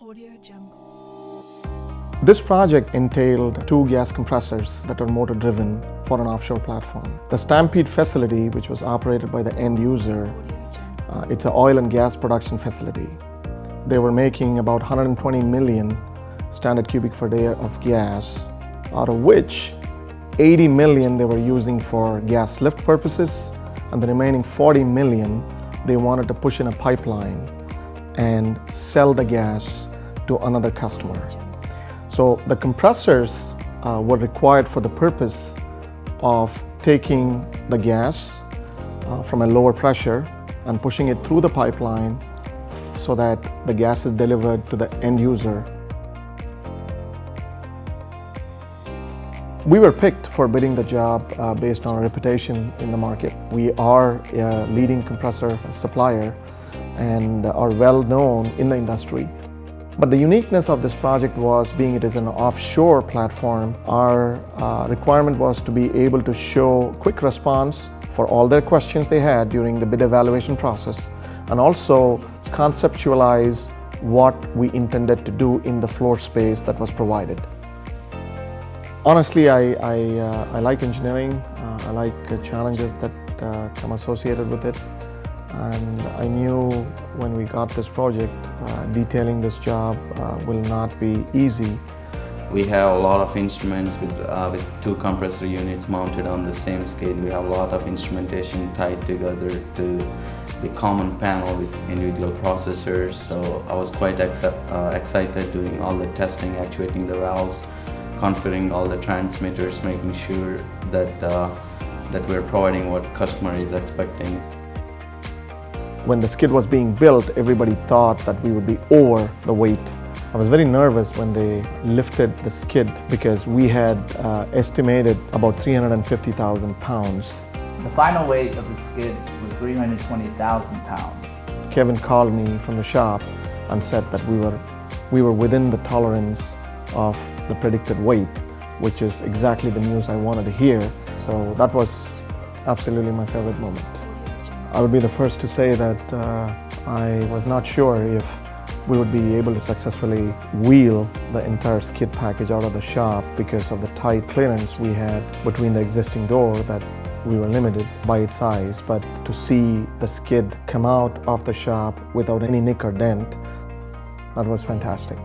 Audio Jungle. This project entailed 2 gas compressors that are motor driven for an offshore platform. The Stampede facility, which was operated by the end user, it's an oil and gas production facility. They were making about 120 million standard cubic per day of gas, out of which 80 million they were using for gas lift purposes, and the remaining 40 million they wanted to push in a pipeline and sell the gas to another customer. So the compressors were required for the purpose of taking the gas from a lower pressure and pushing it through the pipeline so that the gas is delivered to the end user. We were picked for bidding the job based on our reputation in the market. We are a leading compressor supplier and are well known in the industry. But the uniqueness of this project was, being it is an offshore platform, our requirement was to be able to show quick response for all their questions they had during the bid evaluation process, and also conceptualize what we intended to do in the floor space that was provided. Honestly, I like engineering. I like challenges that come associated with it. And I knew when we got this project, detailing this job will not be easy. We have a lot of instruments with 2 compressor units mounted on the same skid. We have a lot of instrumentation tied together to the common panel with individual processors. So I was quite excited doing all the testing, actuating the valves, configuring all the transmitters, making sure that we're providing what customer is expecting. When the skid was being built, everybody thought that we would be over the weight. I was very nervous when they lifted the skid because we had estimated about 350,000 pounds. The final weight of the skid was 320,000 pounds. Kevin called me from the shop and said that we were within the tolerance of the predicted weight, which is exactly the news I wanted to hear. So that was absolutely my favorite moment. I would be the first to say that I was not sure if we would be able to successfully wheel the entire skid package out of the shop because of the tight clearance we had between the existing door, that we were limited by its size. But to see the skid come out of the shop without any nick or dent, that was fantastic.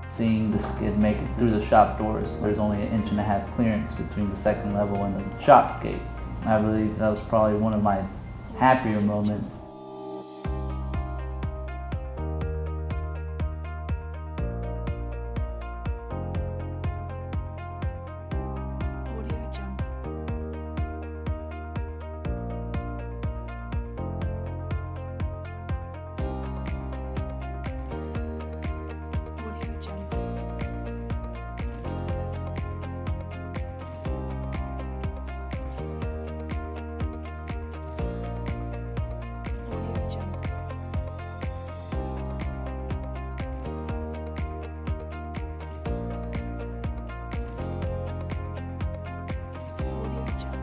Seeing the skid make it through the shop doors, there's only 1.5 inch clearance between the second level and the shop gate. I believe that was probably one of my happier moments. Audio Jungle. Audio Jungle. Audio Jungle. Audio Jungle.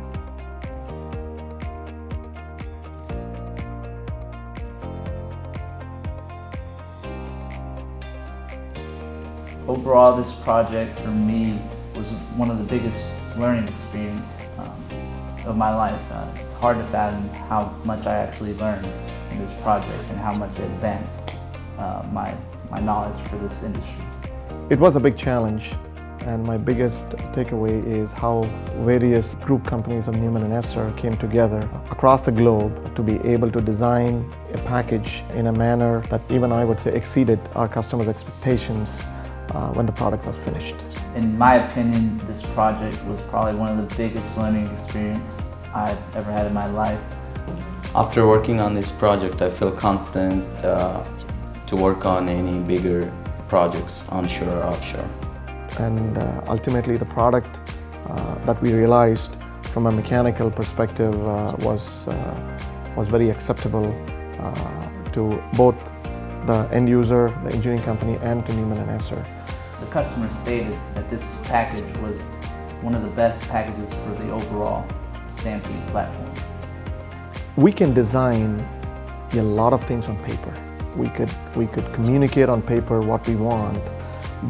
Overall, this project for me was one of the biggest learning experiences of my life. It's hard to fathom how much I actually learned in this project and how much it advanced my knowledge for this industry. It was a big challenge, and my biggest takeaway is how various group companies of Neuman-Esser came together across the globe to be able to design a package in a manner that even I would say exceeded our customers' expectations when the product was finished. In my opinion, this project was probably one of the biggest learning experiences I've ever had in my life. After working on this project, I feel confident to work on any bigger projects onshore or offshore. And ultimately the product that we realized from a mechanical perspective was very acceptable to both the end user, the engineering company, and to Neuman-Esser. The customer stated that this package was one of the best packages for the overall Stampede platform. We can design a lot of things on paper, we could communicate on paper what we want,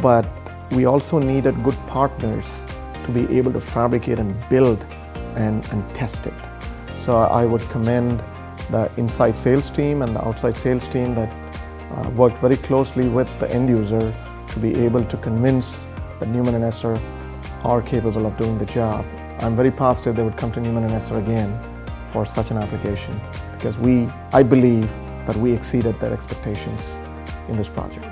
but we also needed good partners to be able to fabricate and build and test it. So I would commend the inside sales team and the outside sales team that worked very closely with the end user to be able to convince that Neuman-Esser are capable of doing the job. I'm very positive they would come to Neuman-Esser again for such an application, because I believe that we exceeded their expectations in this project.